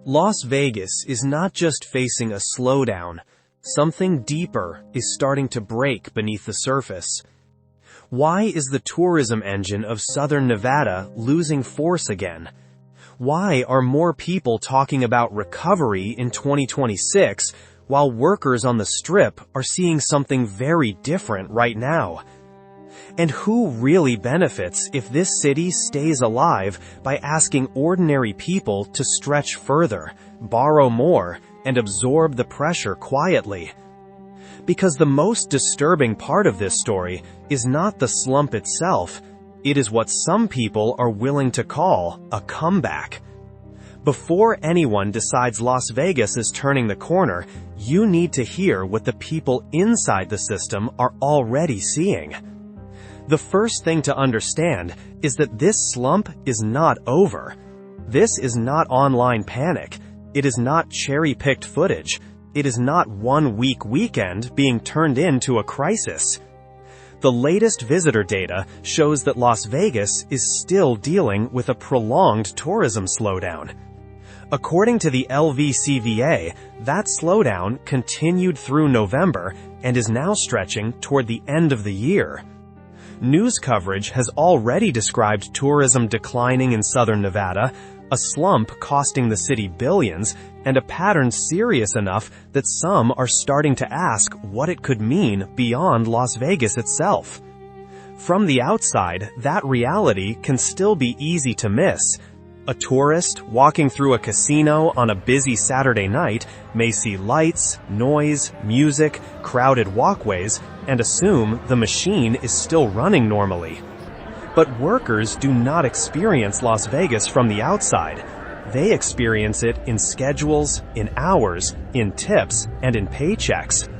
Las Vegas is not just facing a slowdown. Something deeper is starting to break beneath the surface. Why is the tourism engine of Southern Nevada losing force again? Why are more people talking about recovery in 2026 while workers on the Strip are seeing something very different right now? And who really benefits if this city stays alive by asking ordinary people to stretch further, borrow more, and absorb the pressure quietly? Because the most disturbing part of this story is not the slump itself, it is what some people are willing to call a comeback. Before anyone decides Las Vegas is turning the corner, you need to hear what the people inside the system are already seeing. The first thing to understand is that this slump is not over. This is not online panic. It is not cherry-picked footage. It is not one-week weekend being turned into a crisis. The latest visitor data shows that Las Vegas is still dealing with a prolonged tourism slowdown. According to the LVCVA, that slowdown continued through November and is now stretching toward the end of the year. News coverage has already described tourism declining in Southern Nevada, a slump costing the city billions, and a pattern serious enough that some are starting to ask what it could mean beyond Las Vegas itself. From the outside, that reality can still be easy to miss. A tourist walking through a casino on a busy Saturday night may see lights, noise, music, crowded walkways, and assume the machine is still running normally. But workers do not experience Las Vegas from the outside. They experience it in schedules, in hours, in tips, and in paychecks.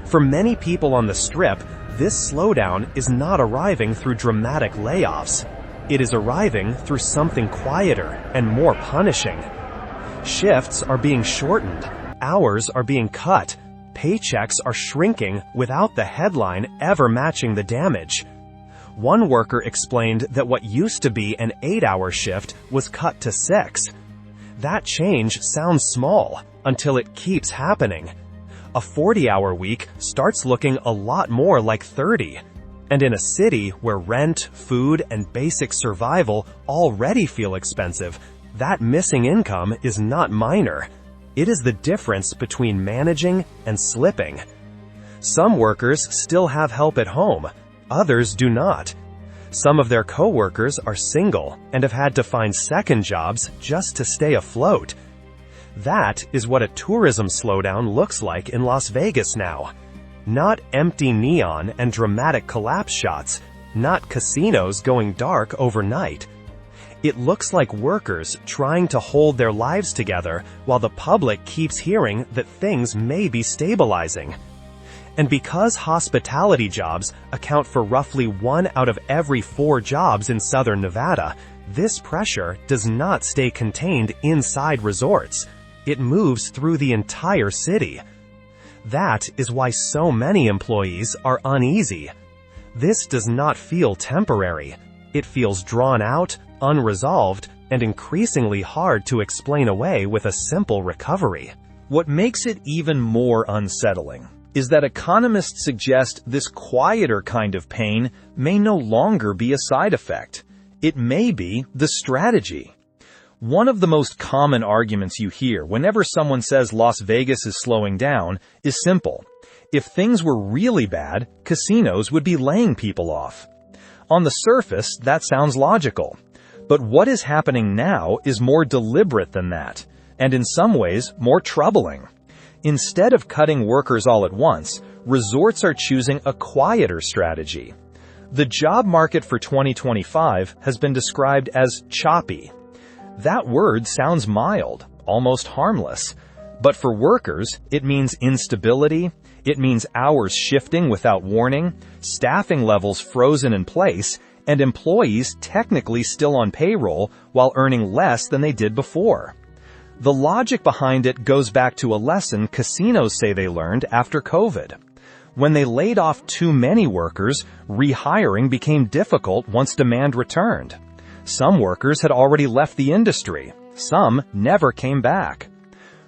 For many people on the Strip, this slowdown is not arriving through dramatic layoffs. It is arriving through something quieter and more punishing. Shifts are being shortened, hours are being cut, paychecks are shrinking without the headline ever matching the damage. One worker explained that what used to be an 8-hour shift was cut to 6. That change sounds small until it keeps happening. A 40-hour week starts looking a lot more like 30. And in a city where rent, food, and basic survival already feel expensive, that missing income is not minor. It is the difference between managing and slipping. Some workers still have help at home, others do not. Some of their coworkers are single and have had to find second jobs just to stay afloat. That is what a tourism slowdown looks like in Las Vegas now. Not empty neon and dramatic collapse shots, not casinos going dark overnight. It looks like workers trying to hold their lives together while the public keeps hearing that things may be stabilizing. And because hospitality jobs account for roughly 1 out of every 4 jobs in Southern Nevada, this pressure does not stay contained inside resorts. It moves through the entire city. That is why so many employees are uneasy. This does not feel temporary. It feels drawn out, unresolved, and increasingly hard to explain away with a simple recovery. What makes it even more unsettling is that economists suggest this quieter kind of pain may no longer be a side effect. It may be the strategy. One of the most common arguments you hear whenever someone says Las Vegas is slowing down is simple. If things were really bad, casinos would be laying people off. On the surface, that sounds logical. But what is happening now is more deliberate than that, and in some ways, more troubling. Instead of cutting workers all at once, resorts are choosing a quieter strategy. The job market for 2025 has been described as choppy. That word sounds mild, almost harmless. But for workers, it means instability, it means hours shifting without warning, staffing levels frozen in place, and employees technically still on payroll while earning less than they did before. The logic behind it goes back to a lesson casinos say they learned after COVID. When they laid off too many workers, rehiring became difficult once demand returned. Some workers had already left the industry. Some never came back.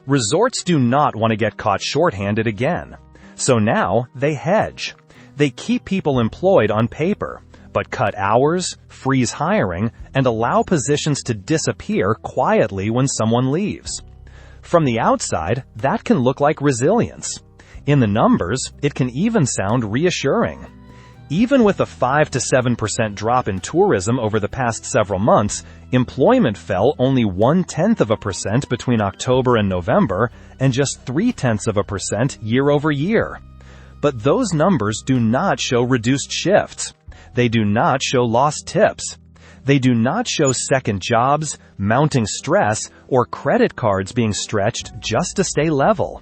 Resorts do not want to get caught short-handed again. So now they hedge. They keep people employed on paper, but cut hours, freeze hiring, and allow positions to disappear quietly when someone leaves. From the outside, that can look like resilience. In the numbers, it can even sound reassuring. Even with a 5 to 7% drop in tourism over the past several months, employment fell only 0.1% between October and November, and just 0.3% year over year. But those numbers do not show reduced shifts. They do not show lost tips. They do not show second jobs, mounting stress, or credit cards being stretched just to stay level.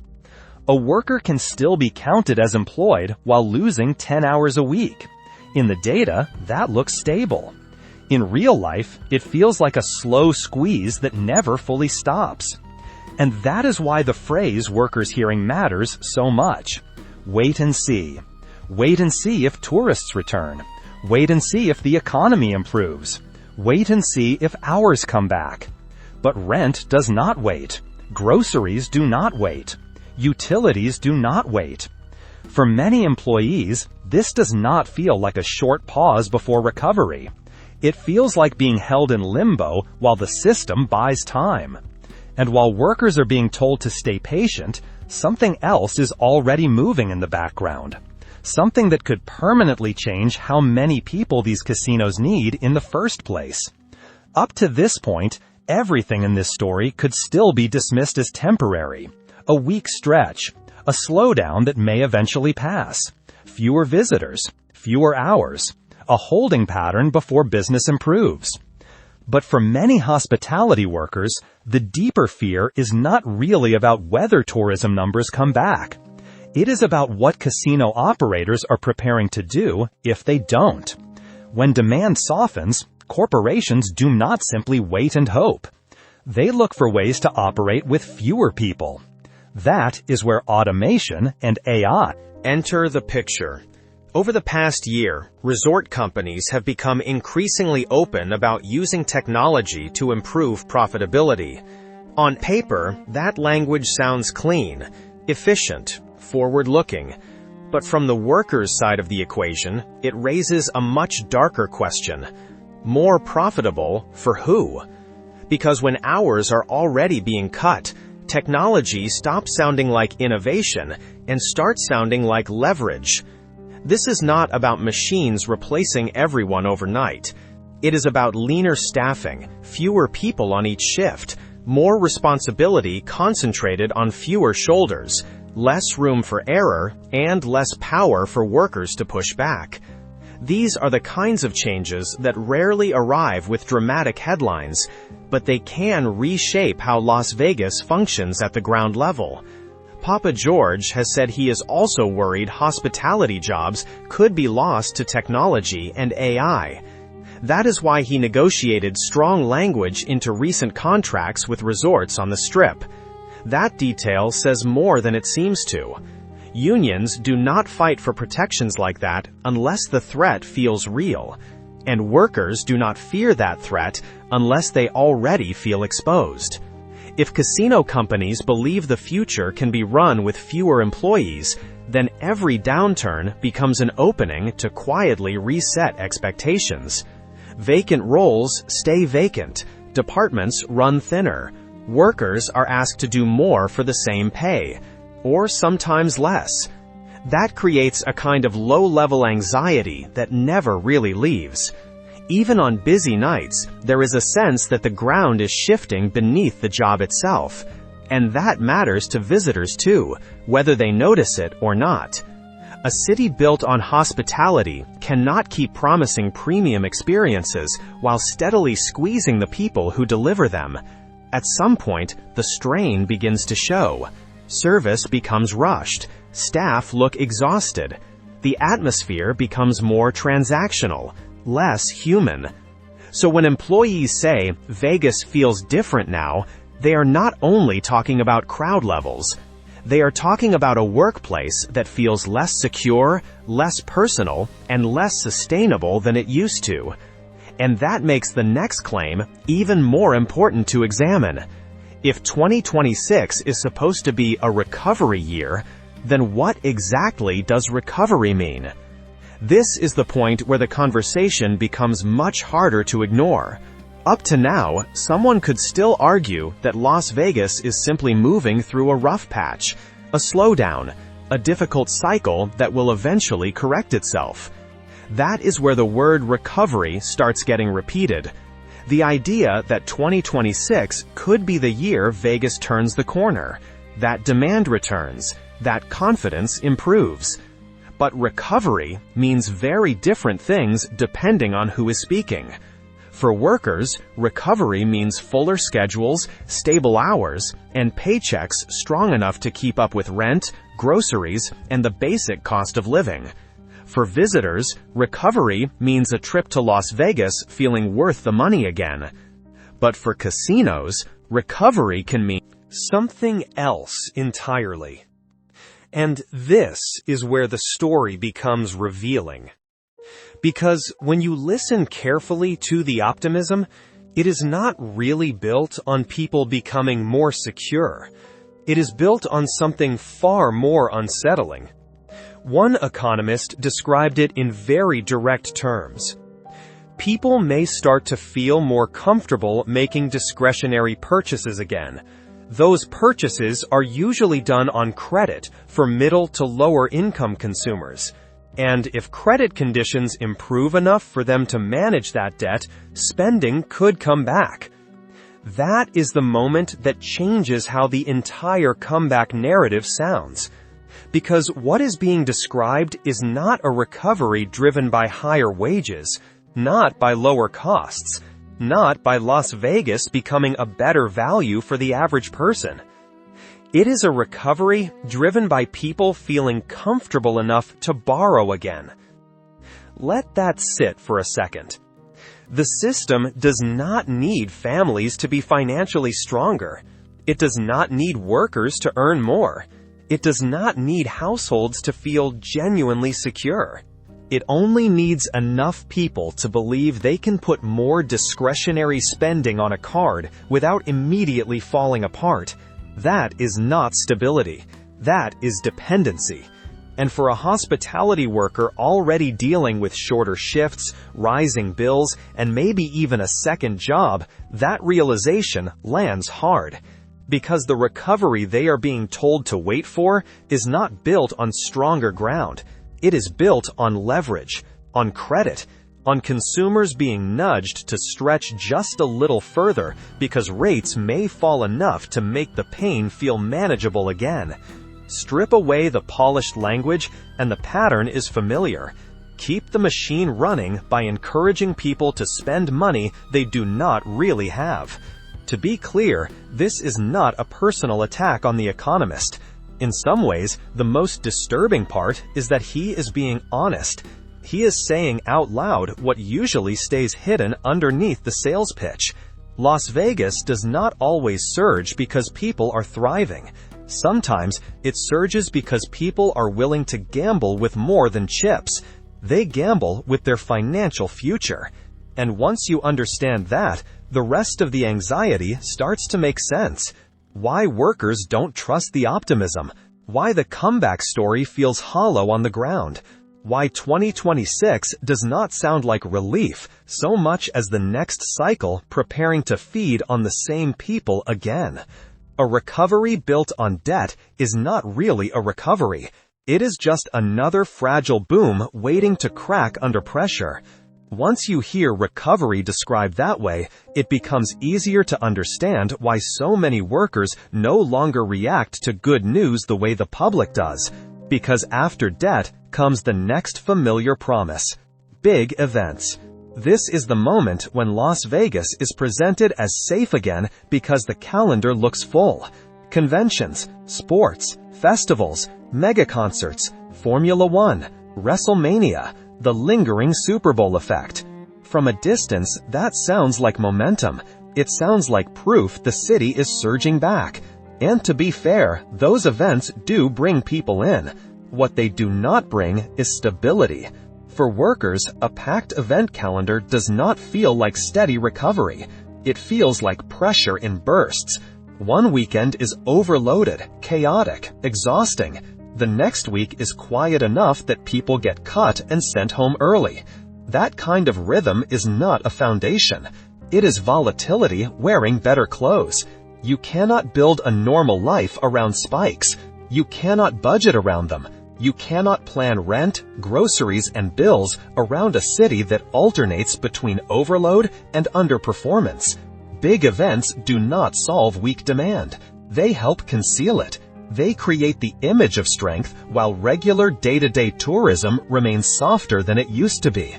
A worker can still be counted as employed while losing 10 hours a week. In the data, that looks stable. In real life, it feels like a slow squeeze that never fully stops. And that is why the phrase workers hearing matters so much. Wait and see. Wait and see if tourists return. Wait and see if the economy improves. Wait and see if hours come back. But rent does not wait. Groceries do not wait. Utilities do not wait. For many employees, this does not feel like a short pause before recovery. It feels like being held in limbo while the system buys time. And while workers are being told to stay patient, something else is already moving in the background. Something that could permanently change how many people these casinos need in the first place. Up to this point, everything in this story could still be dismissed as temporary. A weak stretch, a slowdown that may eventually pass, fewer visitors, fewer hours, a holding pattern before business improves. But for many hospitality workers, the deeper fear is not really about whether tourism numbers come back. It is about what casino operators are preparing to do if they don't. When demand softens, corporations do not simply wait and hope. They look for ways to operate with fewer people. That is where automation and AI enter the picture. Over the past year, resort companies have become increasingly open about using technology to improve profitability. On paper, that language sounds clean, efficient, forward-looking. But from the workers' side of the equation, it raises a much darker question. More profitable for who? Because when hours are already being cut, technology stops sounding like innovation and starts sounding like leverage. This is not about machines replacing everyone overnight. It is about leaner staffing, fewer people on each shift, more responsibility concentrated on fewer shoulders, less room for error, and less power for workers to push back. These are the kinds of changes that rarely arrive with dramatic headlines, but they can reshape how Las Vegas functions at the ground level. Papa George has said he is also worried hospitality jobs could be lost to technology and AI. That is why he negotiated strong language into recent contracts with resorts on the Strip. That detail says more than it seems to. Unions do not fight for protections like that unless the threat feels real. And workers do not fear that threat unless they already feel exposed. If casino companies believe the future can be run with fewer employees, then every downturn becomes an opening to quietly reset expectations. Vacant roles stay vacant. Departments run thinner. Workers are asked to do more for the same pay, or sometimes less. That creates a kind of low-level anxiety that never really leaves. Even on busy nights, there is a sense that the ground is shifting beneath the job itself. And that matters to visitors too, whether they notice it or not. A city built on hospitality cannot keep promising premium experiences while steadily squeezing the people who deliver them. At some point, the strain begins to show. Service becomes rushed. Staff look exhausted. The atmosphere becomes more transactional, less human. So when employees say Vegas feels different now, they are not only talking about crowd levels. They are talking about a workplace that feels less secure, less personal, and less sustainable than it used to. And that makes the next claim even more important to examine. If 2026 is supposed to be a recovery year, then what exactly does recovery mean? This is the point where the conversation becomes much harder to ignore. Up to now, someone could still argue that Las Vegas is simply moving through a rough patch, a slowdown, a difficult cycle that will eventually correct itself. That is where the word recovery starts getting repeated. The idea that 2026 could be the year Vegas turns the corner, that demand returns, that confidence improves. But recovery means very different things depending on who is speaking. For workers, recovery means fuller schedules, stable hours, and paychecks strong enough to keep up with rent, groceries, and the basic cost of living. For visitors, recovery means a trip to Las Vegas feeling worth the money again. But for casinos, recovery can mean something else entirely. And this is where the story becomes revealing. Because when you listen carefully to the optimism, it is not really built on people becoming more secure. It is built on something far more unsettling. One economist described it in very direct terms. People may start to feel more comfortable making discretionary purchases again. Those purchases are usually done on credit for middle to lower income consumers. And if credit conditions improve enough for them to manage that debt, spending could come back. That is the moment that changes how the entire comeback narrative sounds. Because what is being described is not a recovery driven by higher wages, not by lower costs, not by Las Vegas becoming a better value for the average person. It is a recovery driven by people feeling comfortable enough to borrow again. Let that sit for a second. The system does not need families to be financially stronger. It does not need workers to earn more. It does not need households to feel genuinely secure. It only needs enough people to believe they can put more discretionary spending on a card without immediately falling apart. That is not stability. That is dependency. And for a hospitality worker already dealing with shorter shifts, rising bills, and maybe even a second job, that realization lands hard. Because the recovery they are being told to wait for is not built on stronger ground. It is built on leverage, on credit, on consumers being nudged to stretch just a little further because rates may fall enough to make the pain feel manageable again. Strip away the polished language and the pattern is familiar. Keep the machine running by encouraging people to spend money they do not really have. To be clear, this is not a personal attack on the economist. In some ways, the most disturbing part is that he is being honest. He is saying out loud what usually stays hidden underneath the sales pitch. Las Vegas does not always surge because people are thriving. Sometimes it surges because people are willing to gamble with more than chips. They gamble with their financial future. And once you understand that, the rest of the anxiety starts to make sense. Why workers don't trust the optimism. Why the comeback story feels hollow on the ground. Why 2026 does not sound like relief so much as the next cycle preparing to feed on the same people again. A recovery built on debt is not really a recovery. It is just another fragile boom waiting to crack under pressure. Once you hear recovery described that way, it becomes easier to understand why so many workers no longer react to good news the way the public does. Because after debt comes the next familiar promise: big events. This is the moment when Las Vegas is presented as safe again because the calendar looks full. Conventions, sports, festivals, mega concerts, Formula One, WrestleMania, the lingering Super Bowl effect. From a distance, that sounds like momentum. It sounds like proof the city is surging back. And to be fair, those events do bring people in. What they do not bring is stability. For workers, a packed event calendar does not feel like steady recovery. It feels like pressure in bursts. One weekend is overloaded, chaotic, exhausting. The next week is quiet enough that people get cut and sent home early. That kind of rhythm is not a foundation. It is volatility wearing better clothes. You cannot build a normal life around spikes. You cannot budget around them. You cannot plan rent, groceries, and bills around a city that alternates between overload and underperformance. Big events do not solve weak demand. They help conceal it. They create the image of strength, while regular day-to-day tourism remains softer than it used to be.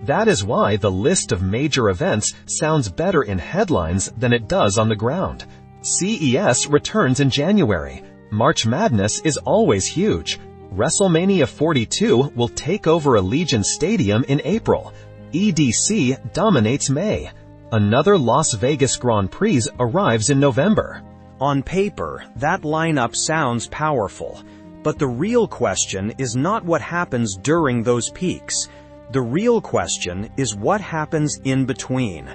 That is why the list of major events sounds better in headlines than it does on the ground. CES returns in January. March Madness is always huge. WrestleMania 42 will take over Allegiant Stadium in April. EDC dominates May. Another Las Vegas Grand Prix arrives in November. On paper, that lineup sounds powerful, but the real question is not what happens during those peaks. The real question is what happens in between.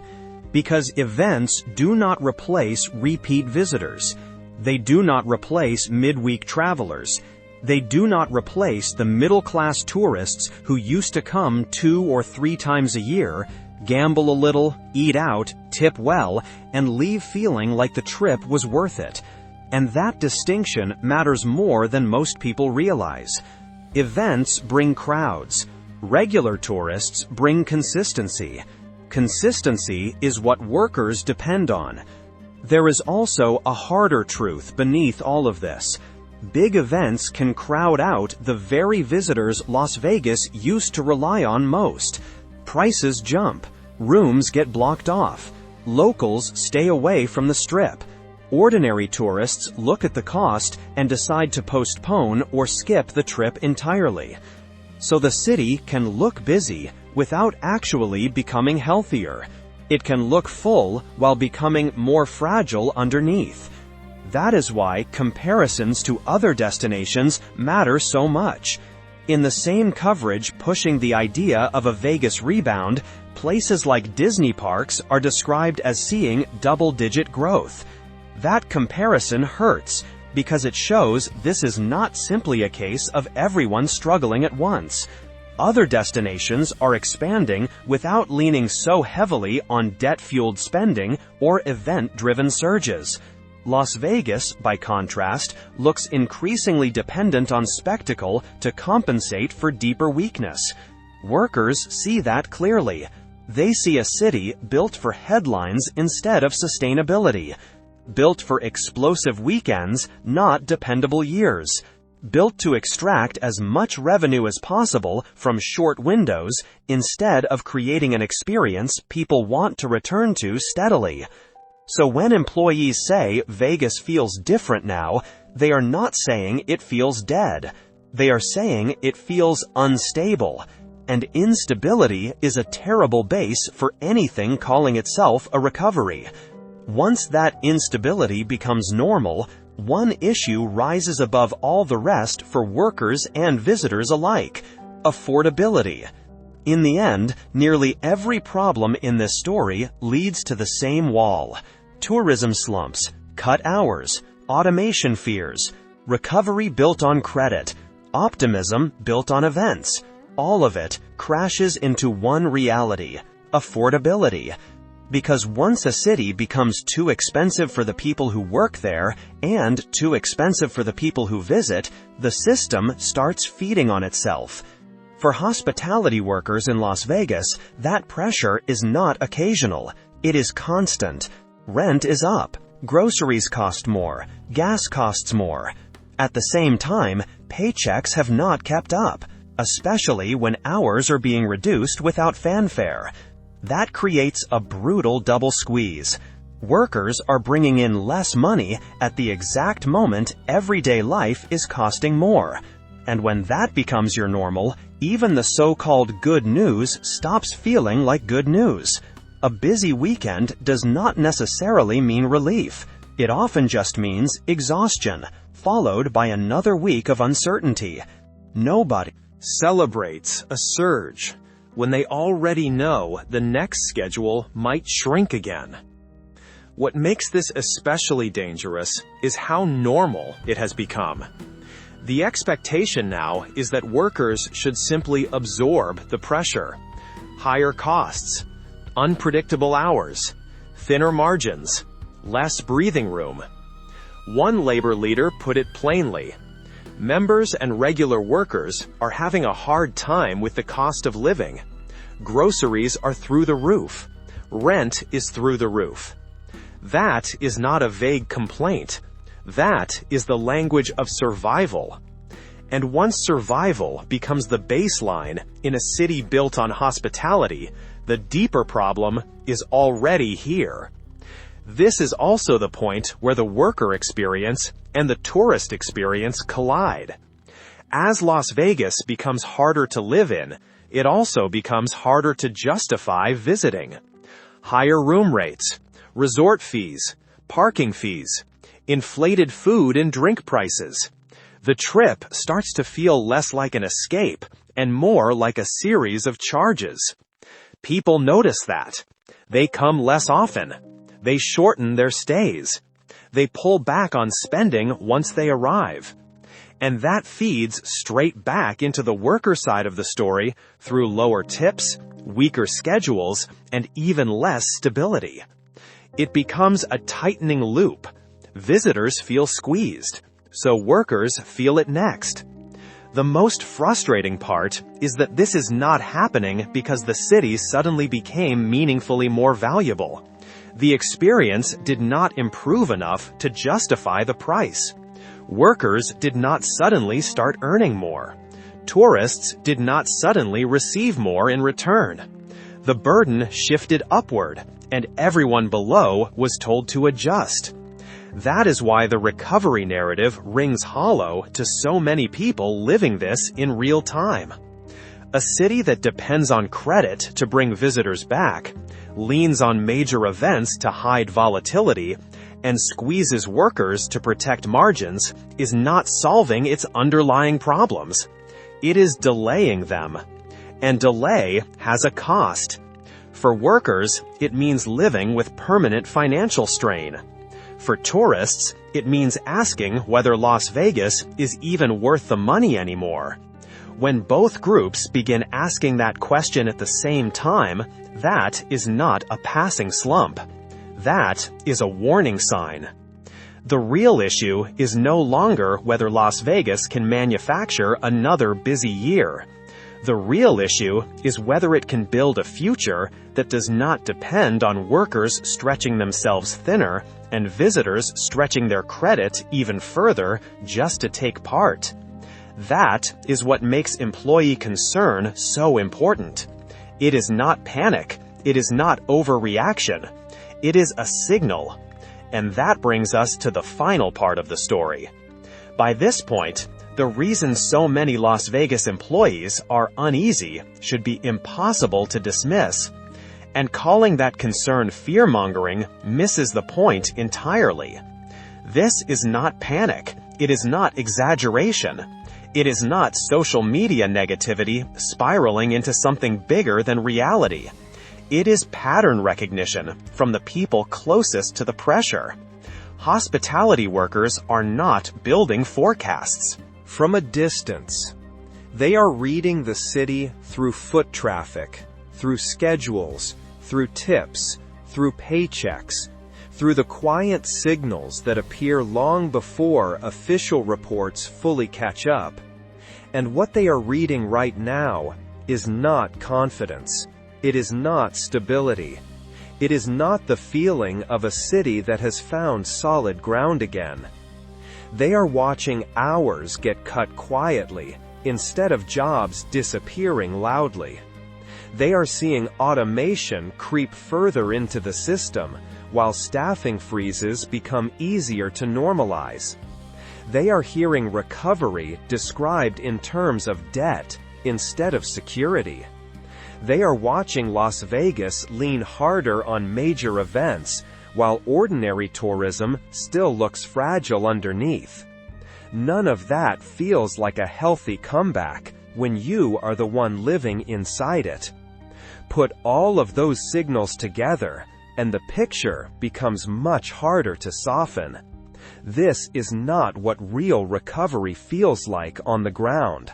Because events do not replace repeat visitors. They do not replace midweek travelers. They do not replace the middle-class tourists who used to come 2 or 3 times a year, gamble a little, eat out, tip well, and leave feeling like the trip was worth it. And that distinction matters more than most people realize. Events bring crowds. Regular tourists bring consistency. Consistency is what workers depend on. There is also a harder truth beneath all of this. Big events can crowd out the very visitors Las Vegas used to rely on most. Prices jump. Rooms get blocked off. Locals stay away from the Strip. Ordinary tourists look at the cost and decide to postpone or skip the trip entirely. So the city can look busy without actually becoming healthier. It can look full while becoming more fragile underneath. That is why comparisons to other destinations matter so much. In the same coverage pushing the idea of a Vegas rebound, places like Disney parks are described as seeing double-digit growth. That comparison hurts, because it shows this is not simply a case of everyone struggling at once. Other destinations are expanding without leaning so heavily on debt-fueled spending or event-driven surges. Las Vegas, by contrast, looks increasingly dependent on spectacle to compensate for deeper weakness. Workers see that clearly. They see a city built for headlines instead of sustainability. Built for explosive weekends, not dependable years. Built to extract as much revenue as possible from short windows instead of creating an experience people want to return to steadily. So when employees say Vegas feels different now, they are not saying it feels dead. They are saying it feels unstable. And instability is a terrible base for anything calling itself a recovery. Once that instability becomes normal, one issue rises above all the rest for workers and visitors alike: affordability. In the end, nearly every problem in this story leads to the same wall. Tourism slumps, cut hours, automation fears, recovery built on credit, optimism built on events. All of it crashes into one reality: affordability. Because once a city becomes too expensive for the people who work there and too expensive for the people who visit, the system starts feeding on itself. For hospitality workers in Las Vegas, that pressure is not occasional. It is constant. Rent is up. Groceries cost more. Gas costs more. At the same time, paychecks have not kept up, especially when hours are being reduced without fanfare. That creates a brutal double squeeze. Workers are bringing in less money at the exact moment everyday life is costing more. And when that becomes your normal, even the so-called good news stops feeling like good news. A busy weekend does not necessarily mean relief. It often just means exhaustion, followed by another week of uncertainty. Nobody celebrates a surge when they already know the next schedule might shrink again. What makes this especially dangerous is how normal it has become. The expectation now is that workers should simply absorb the pressure. Higher costs, unpredictable hours, thinner margins, less breathing room. One labor leader put it plainly: members and regular workers are having a hard time with the cost of living. Groceries are through the roof. Rent is through the roof. That is not a vague complaint. That is the language of survival. And once survival becomes the baseline in a city built on hospitality, the deeper problem is already here. This is also the point where the worker experience and the tourist experience collide. As Las Vegas becomes harder to live in, it also becomes harder to justify visiting. Higher room rates, resort fees, parking fees, inflated food and drink prices. The trip starts to feel less like an escape and more like a series of charges. People notice that. They come less often. They shorten their stays. They pull back on spending once they arrive. And that feeds straight back into the worker side of the story through lower tips, weaker schedules, and even less stability. It becomes a tightening loop. Visitors feel squeezed, so workers feel it next. The most frustrating part is that this is not happening because the city suddenly became meaningfully more valuable. The experience did not improve enough to justify the price. Workers did not suddenly start earning more. Tourists did not suddenly receive more in return. The burden shifted upward, and everyone below was told to adjust. That is why the recovery narrative rings hollow to so many people living this in real time. A city that depends on credit to bring visitors back, leans on major events to hide volatility, and squeezes workers to protect margins is not solving its underlying problems. It is delaying them. And delay has a cost. For workers, it means living with permanent financial strain. For tourists, it means asking whether Las Vegas is even worth the money anymore. When both groups begin asking that question at the same time, that is not a passing slump. That is a warning sign. The real issue is no longer whether Las Vegas can manufacture another busy year. The real issue is whether it can build a future that does not depend on workers stretching themselves thinner and visitors stretching their credit even further just to take part. That is what makes employee concern so important. It is not panic. It is not overreaction. It is a signal. And that brings us to the final part of the story. By this point, the reason so many Las Vegas employees are uneasy should be impossible to dismiss. And calling that concern fear-mongering misses the point entirely. This is not panic. It is not exaggeration. It is not social media negativity spiraling into something bigger than reality. It is pattern recognition from the people closest to the pressure. Hospitality workers are not building forecasts from a distance. They are reading the city through foot traffic, through schedules, through tips, through paychecks, through the quiet signals that appear long before official reports fully catch up. And what they are reading right now is not confidence. It is not stability. It is not the feeling of a city that has found solid ground again. They are watching hours get cut quietly, instead of jobs disappearing loudly. They are seeing automation creep further into the system, while staffing freezes become easier to normalize. They are hearing recovery described in terms of debt, instead of security. They are watching Las Vegas lean harder on major events, while ordinary tourism still looks fragile underneath. None of that feels like a healthy comeback, when you are the one living inside it. Put all of those signals together, and the picture becomes much harder to soften. This is not what real recovery feels like on the ground.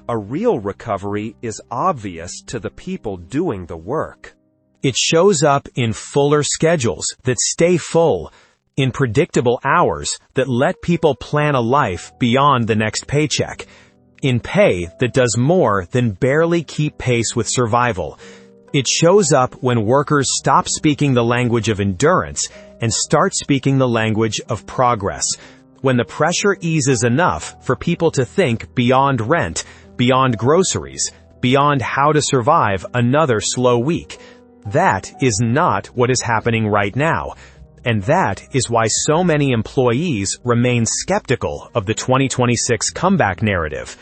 A real recovery is obvious to the people doing the work. It shows up in fuller schedules that stay full, in predictable hours that let people plan a life beyond the next paycheck, in pay that does more than barely keep pace with survival. It shows up when workers stop speaking the language of endurance and start speaking the language of progress, when the pressure eases enough for people to think beyond rent, beyond groceries, beyond how to survive another slow week. That is not what is happening right now. And that is why so many employees remain skeptical of the 2026 comeback narrative.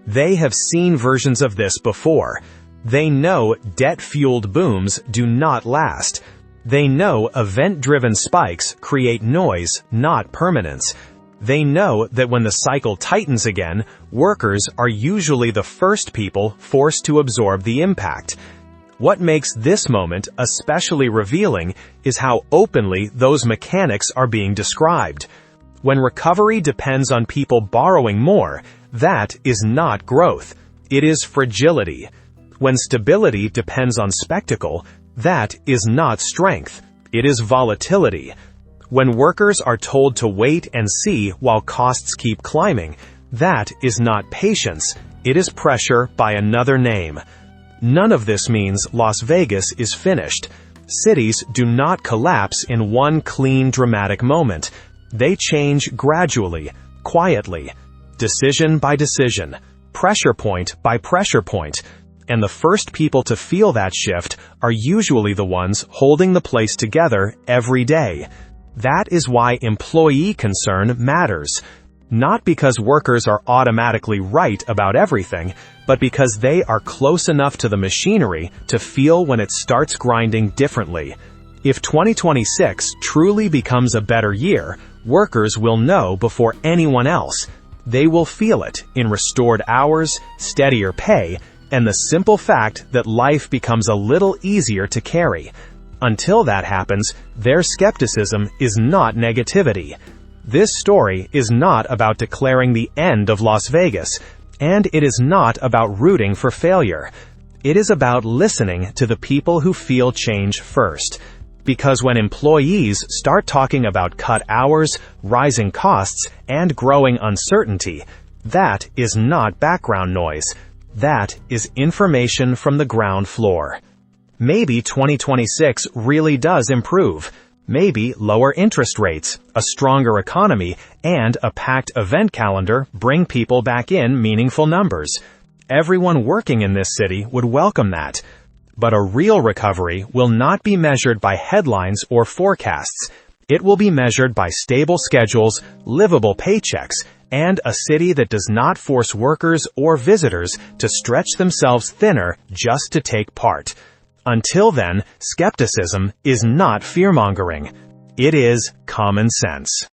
They have seen versions of this before. They know debt-fueled booms do not last. They know event-driven spikes create noise, not permanence. They know that when the cycle tightens again, workers are usually the first people forced to absorb the impact. What makes this moment especially revealing is how openly those mechanics are being described. When recovery depends on people borrowing more, that is not growth. It is fragility. When stability depends on spectacle, that is not strength. It is volatility. When workers are told to wait and see while costs keep climbing, that is not patience. It is pressure by another name. None of this means Las Vegas is finished. Cities do not collapse in one clean, dramatic moment. They change gradually, quietly, decision by decision, pressure point by pressure point. And the first people to feel that shift are usually the ones holding the place together every day. That is why employee concern matters. Not because workers are automatically right about everything, but because they are close enough to the machinery to feel when it starts grinding differently. If 2026 truly becomes a better year, workers will know before anyone else. They will feel it in restored hours, steadier pay, and the simple fact that life becomes a little easier to carry. Until that happens, their skepticism is not negativity. This story is not about declaring the end of Las Vegas, and it is not about rooting for failure. It is about listening to the people who feel change first. Because when employees start talking about cut hours, rising costs, and growing uncertainty, that is not background noise. That is information from the ground floor. Maybe 2026 really does improve. Maybe lower interest rates, a stronger economy, and a packed event calendar bring people back in meaningful numbers. Everyone working in this city would welcome that. But a real recovery will not be measured by headlines or forecasts. It will be measured by stable schedules, livable paychecks, and a city that does not force workers or visitors to stretch themselves thinner just to take part. Until then, skepticism is not fear-mongering. It is common sense.